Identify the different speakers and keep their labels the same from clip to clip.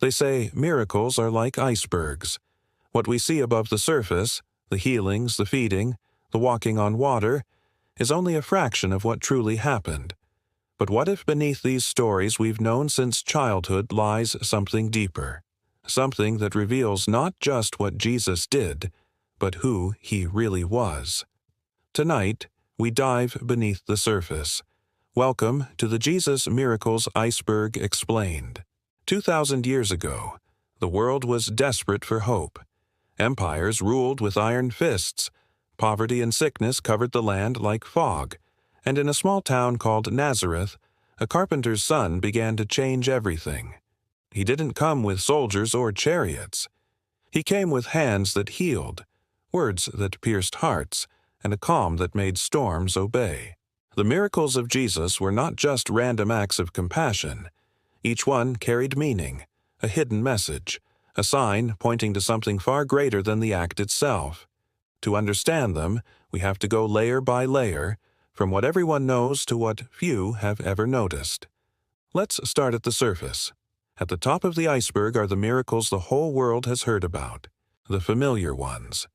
Speaker 1: They say miracles are like icebergs. What we see above the surface, the healings, the feeding, the walking on water, is only a fraction of what truly happened. But what if beneath these stories we've known since childhood lies something deeper? Something that reveals not just what Jesus did, but who he really was. Tonight, we dive beneath the surface. Welcome to the Jesus Miracles Iceberg Explained. 2,000 years ago, the world was desperate for hope. Empires ruled with iron fists. Poverty and sickness covered the land like fog. And in a small town called Nazareth, a carpenter's son began to change everything. He didn't come with soldiers or chariots. He came with hands that healed, words that pierced hearts, and a calm that made storms obey. The miracles of Jesus were not just random acts of compassion. Each one carried meaning, a hidden message, a sign pointing to something far greater than the act itself. To understand them, we have to go layer by layer, from what everyone knows to what few have ever noticed. Let's start at the surface. At the top of the iceberg are the miracles the whole world has heard about, the familiar ones,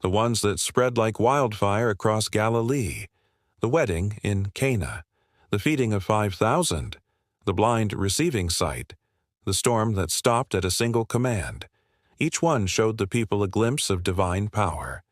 Speaker 1: the ones that spread like wildfire across Galilee, the wedding in Cana, the feeding of 5,000, the blind receiving sight, the storm that stopped at a single command. Each one showed the people a glimpse of divine power.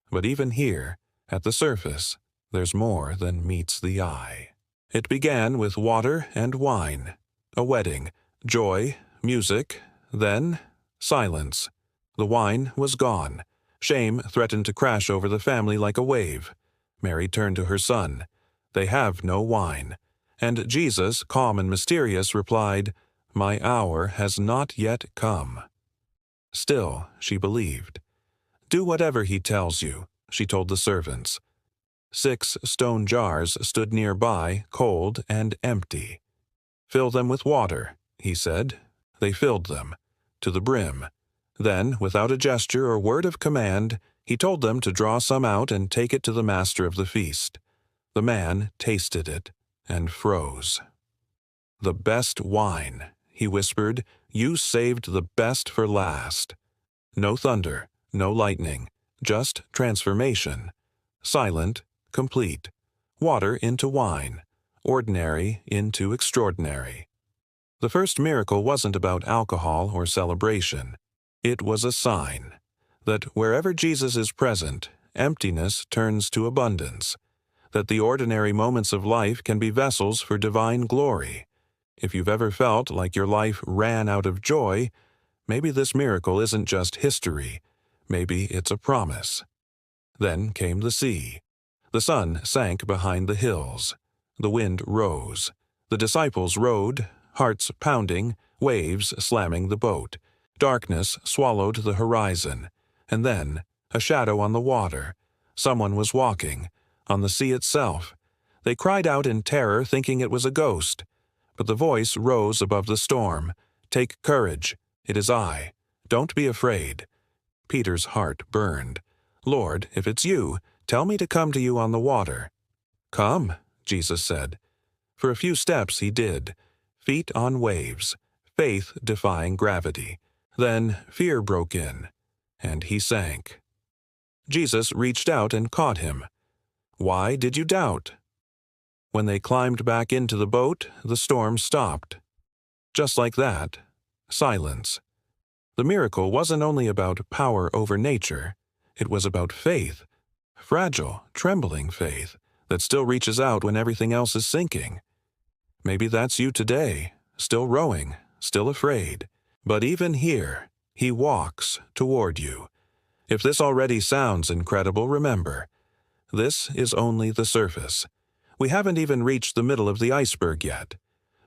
Speaker 1: But even here, at the surface, there's more than meets the eye. It began with water and wine, a wedding, joy, music, then silence. The wine was gone. Shame threatened to crash over the family like a wave. Mary turned to her son. "They have no wine." And Jesus, calm and mysterious, replied, "My hour has not yet come." Still, she believed. "Do whatever he tells you," she told the servants. 6 stone jars stood nearby, cold and empty. "Fill them with water," he said. They filled them, to the brim. Then, without a gesture or word of command, he told them to draw some out and take it to the master of the feast. The man tasted it and froze. "The best wine," he whispered. "You saved the best for last." No thunder, no lightning, just transformation. Silent, complete. Water into wine. Ordinary into extraordinary. The first miracle wasn't about alcohol or celebration. It was a sign that wherever Jesus is present, emptiness turns to abundance, that the ordinary moments of life can be vessels for divine glory. If you've ever felt like your life ran out of joy, maybe this miracle isn't just history. Maybe it's a promise. Then came the sea. The sun sank behind the hills. The wind rose. The disciples rowed, hearts pounding, waves slamming the boat. Darkness swallowed the horizon. And then, a shadow on the water. Someone was walking, on the sea itself. They cried out in terror, thinking it was a ghost. But the voice rose above the storm. "Take courage. It is I. Don't be afraid." Peter's heart burned. "Lord, if it's you, tell me to come to you on the water." "Come," Jesus said. For a few steps he did, feet on waves, faith defying gravity. Then fear broke in, and he sank. Jesus reached out and caught him. "Why did you doubt?" When they climbed back into the boat, the storm stopped. Just like that, silence. The miracle wasn't only about power over nature. It was about faith, fragile, trembling faith that still reaches out when everything else is sinking. Maybe that's you today, still rowing, still afraid. But even here, he walks toward you. If this already sounds incredible, remember, this is only the surface. We haven't even reached the middle of the iceberg yet.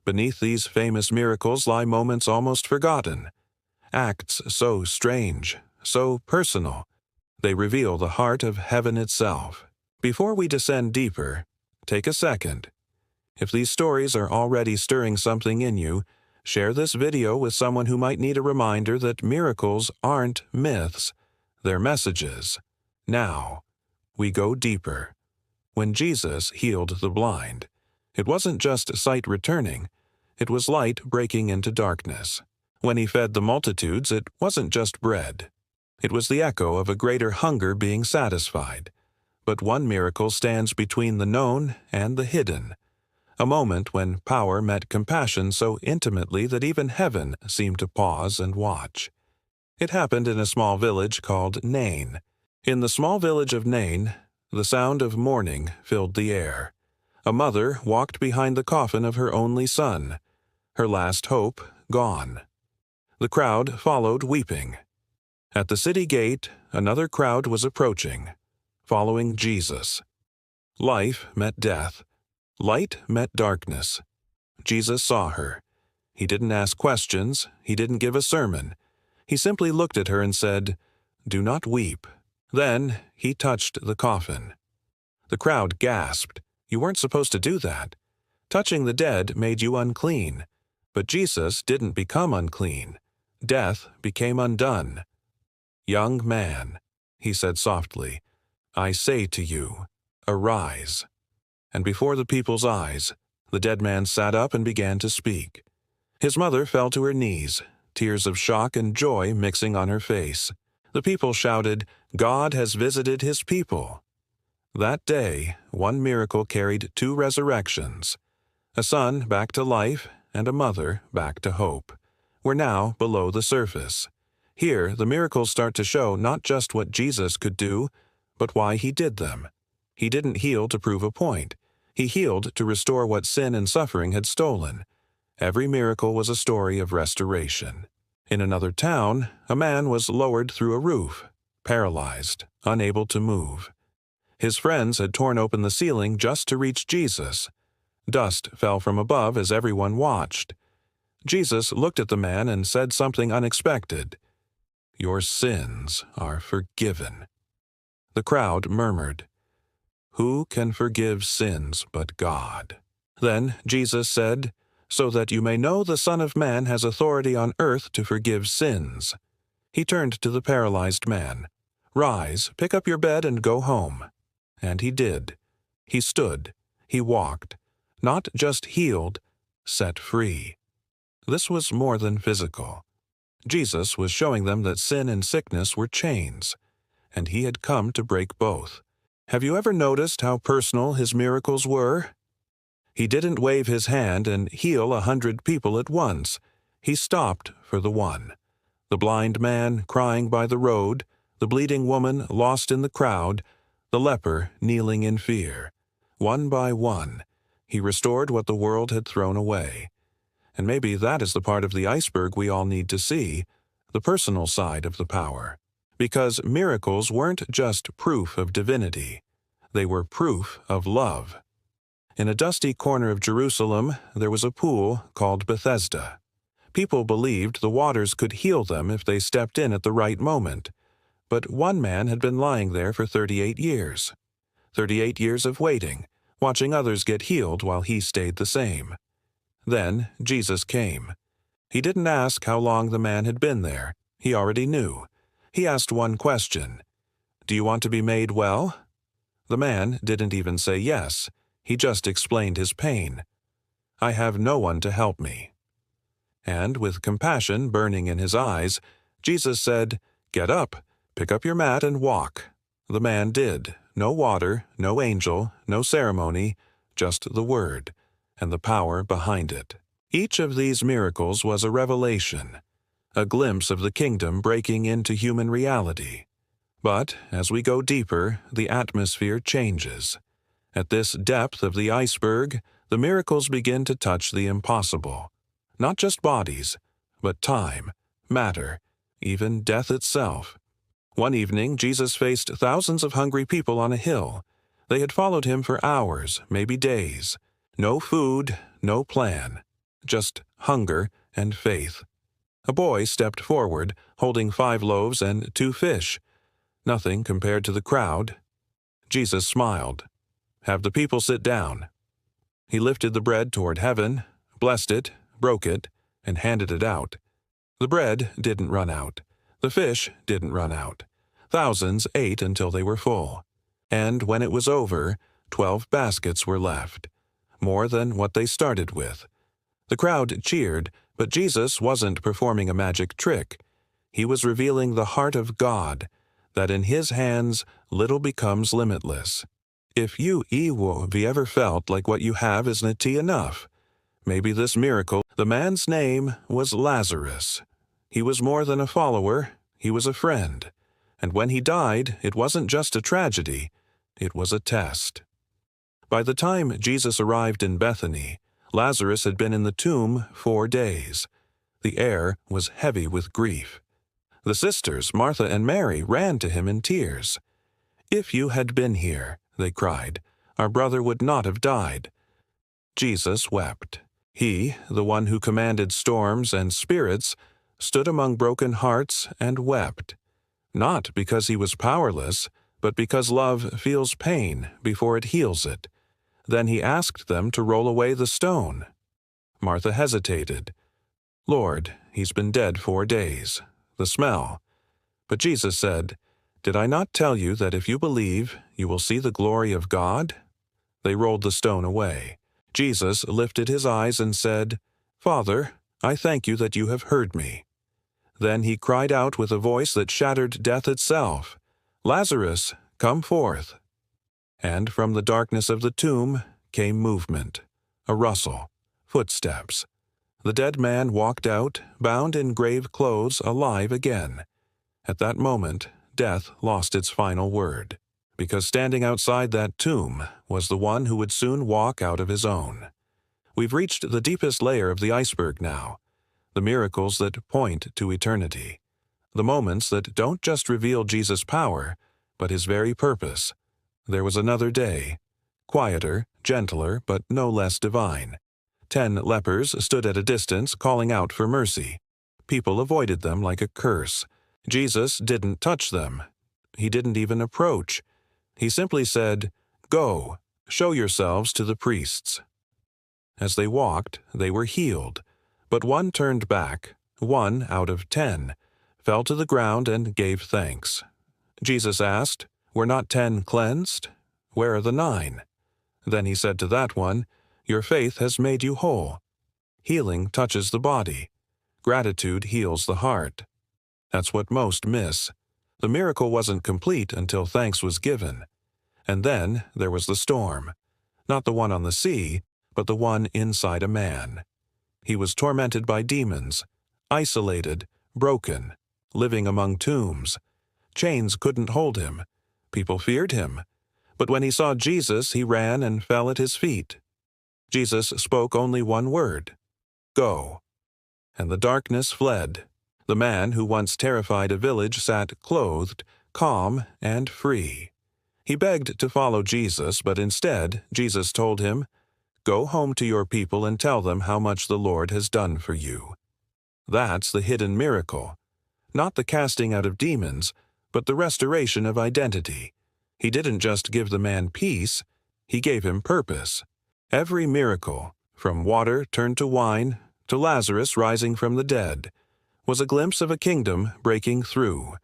Speaker 1: Beneath these famous miracles lie moments almost forgotten. Acts so strange, so personal. They reveal the heart of heaven itself. Before we descend deeper, take a second. If these stories are already stirring something in you, share this video with someone who might need a reminder that miracles aren't myths, they're messages. Now, we go deeper. When Jesus healed the blind, it wasn't just sight returning, it was light breaking into darkness. When he fed the multitudes, it wasn't just bread. It was the echo of a greater hunger being satisfied. But one miracle stands between the known and the hidden, a moment when power met compassion so intimately that even heaven seemed to pause and watch. It happened in a small village called Nain. In the small village of Nain, the sound of mourning filled the air. A mother walked behind the coffin of her only son, her last hope gone. The crowd followed weeping. At the city gate, another crowd was approaching, following Jesus. Life met death. Light met darkness. Jesus saw her. He didn't ask questions. He didn't give a sermon. He simply looked at her and said, "Do not weep." Then he touched the coffin. The crowd gasped. You weren't supposed to do that. Touching the dead made you unclean. But Jesus didn't become unclean. Death became undone. "Young man," he said softly, "I say to you, arise." And before the people's eyes, the dead man sat up and began to speak. His mother fell to her knees, tears of shock and joy mixing on her face. The people shouted, "God has visited his people." That day, one miracle carried two resurrections. A son back to life and a mother back to hope. We're now below the surface. Here, the miracles start to show not just what Jesus could do, but why he did them. He didn't heal to prove a point. He healed to restore what sin and suffering had stolen. Every miracle was a story of restoration. In another town, a man was lowered through a roof, paralyzed, unable to move. His friends had torn open the ceiling just to reach Jesus. Dust fell from above as everyone watched. Jesus looked at the man and said something unexpected. "Your sins are forgiven." The crowd murmured, "Who can forgive sins but God?" Then Jesus said, "So that you may know the Son of Man has authority on earth to forgive sins." He turned to the paralyzed man. "Rise, pick up your bed and go home." And he did. He stood. He walked. Not just healed, set free. This was more than physical. Jesus was showing them that sin and sickness were chains, and he had come to break both. Have you ever noticed how personal his miracles were? He didn't wave his hand and heal 100 people at once. He stopped for the one. The blind man crying by the road, the bleeding woman lost in the crowd, the leper kneeling in fear. One by one, he restored what the world had thrown away. And maybe that is the part of the iceberg we all need to see, the personal side of the power. Because miracles weren't just proof of divinity. They were proof of love. In a dusty corner of Jerusalem, there was a pool called Bethesda. People believed the waters could heal them if they stepped in at the right moment. But one man had been lying there for 38 years. 38 years of waiting, watching others get healed while he stayed the same. Then Jesus came. He didn't ask how long the man had been there. He already knew. He asked one question. "Do you want to be made well?" The man didn't even say yes. He just explained his pain. "I have no one to help me." And with compassion burning in his eyes, Jesus said, "Get up, pick up your mat and walk." The man did. No water, no angel, no ceremony, just the word, and the power behind it. Each of these miracles was a revelation, a glimpse of the kingdom breaking into human reality. But as we go deeper, the atmosphere changes. At this depth of the iceberg, the miracles begin to touch the impossible. Not just bodies, but time, matter, even death itself. One evening, Jesus faced thousands of hungry people on a hill. They had followed him for hours, maybe days. No food, no plan, just hunger and faith. A boy stepped forward, holding 5 loaves and 2 fish. Nothing compared to the crowd. Jesus smiled. "Have the people sit down." He lifted the bread toward heaven, blessed it, broke it, and handed it out. The bread didn't run out. The fish didn't run out. Thousands ate until they were full. And when it was over, 12 baskets were left, more than what they started with. The crowd cheered, But Jesus wasn't performing a magic trick. He was revealing the heart of God, that in His hands little becomes limitless. If you have ever felt like what you have isn't enough, maybe this miracle. The man's name was Lazarus. He was more than a follower, he was a friend. And when he died, it wasn't just a tragedy, it was a test. By the time Jesus arrived in Bethany, Lazarus had been in the tomb 4 days. The air was heavy with grief. The sisters, Martha and Mary, ran to him in tears. "If you had been here," they cried, "our brother would not have died." Jesus wept. He, the one who commanded storms and spirits, stood among broken hearts and wept. Not because he was powerless, but because love feels pain before it heals it. Then he asked them to roll away the stone. Martha hesitated. "Lord, he's been dead 4 days. The smell." But Jesus said, "Did I not tell you that if you believe, you will see the glory of God?" They rolled the stone away. Jesus lifted his eyes and said, "Father, I thank you that you have heard me." Then he cried out with a voice that shattered death itself, "Lazarus, come forth." And from the darkness of the tomb came movement, a rustle, footsteps. The dead man walked out, bound in grave clothes, alive again. At that moment, death lost its final word, because standing outside that tomb was the one who would soon walk out of his own. We've reached the deepest layer of the iceberg now, the miracles that point to eternity, the moments that don't just reveal Jesus' power, but his very purpose. There was another day, quieter, gentler, but no less divine. 10 lepers stood at a distance calling out for mercy. People avoided them like a curse. Jesus didn't touch them. He didn't even approach. He simply said, "Go, show yourselves to the priests." As they walked, they were healed. But one turned back, 1 out of 10, fell to the ground and gave thanks. Jesus asked, "Were not 10 cleansed? Where are the 9? Then he said to that one, "Your faith has made you whole." Healing touches the body. Gratitude heals the heart. That's what most miss. The miracle wasn't complete until thanks was given. And then there was the storm. Not the one on the sea, but the one inside a man. He was tormented by demons, isolated, broken, living among tombs. Chains couldn't hold him. People feared him. But when he saw Jesus, he ran and fell at his feet. Jesus spoke only one word, "Go." And the darkness fled. The man who once terrified a village sat clothed, calm, and free. He begged to follow Jesus, but instead, Jesus told him, "Go home to your people and tell them how much the Lord has done for you." That's the hidden miracle. Not the casting out of demons, but the restoration of identity. He didn't just give the man peace, he gave him purpose. Every miracle, from water turned to wine to Lazarus rising from the dead, was a glimpse of a kingdom breaking through.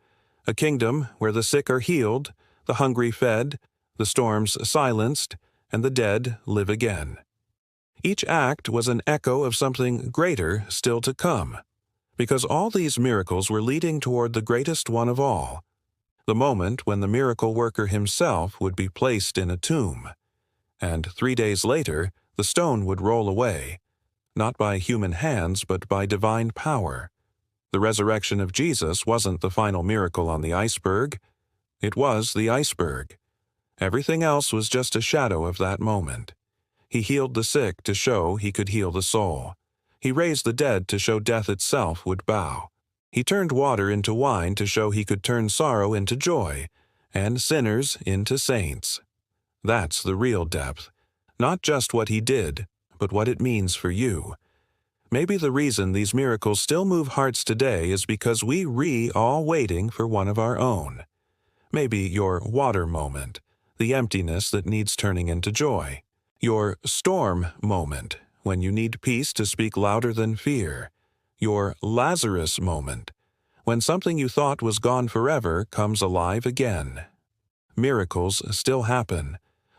Speaker 1: A kingdom where the sick are healed, the hungry fed, the storms silenced, and the dead live again. Each act was an echo of something greater still to come, because all these miracles were leading toward the greatest one of all, the moment when the miracle worker himself would be placed in a tomb. And 3 days later, the stone would roll away, not by human hands, but by divine power. The resurrection of Jesus wasn't the final miracle on the iceberg. It was the iceberg. Everything else was just a shadow of that moment. He healed the sick to show he could heal the soul. He raised the dead to show death itself would bow. He turned water into wine to show he could turn sorrow into joy, and sinners into saints. That's the real depth. Not just what he did, but what it means for you. Maybe the reason these miracles still move hearts today is because we all waiting for one of our own. Maybe your water moment, the emptiness that needs turning into joy. Your storm moment, when you need peace to speak louder than fear. Your Lazarus moment, when something you thought was gone forever comes alive again. Miracles still happen,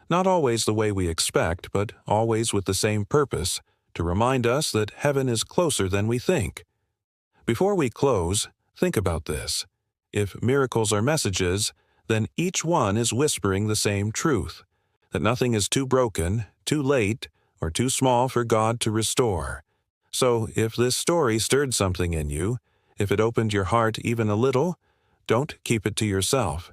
Speaker 1: not always the way we expect, but always with the same purpose, to remind us that heaven is closer than we think. Before we close, think about this. If miracles are messages, then each one is whispering the same truth, that nothing is too broken, too late, or too small for God to restore. So if this story stirred something in you, if it opened your heart even a little, don't keep it to yourself.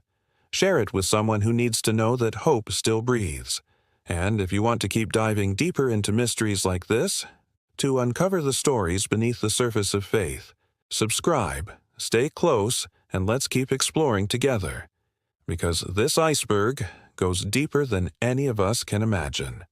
Speaker 1: Share it with someone who needs to know that hope still breathes. And if you want to keep diving deeper into mysteries like this, to uncover the stories beneath the surface of faith, subscribe, stay close, and let's keep exploring together. Because this iceberg goes deeper than any of us can imagine.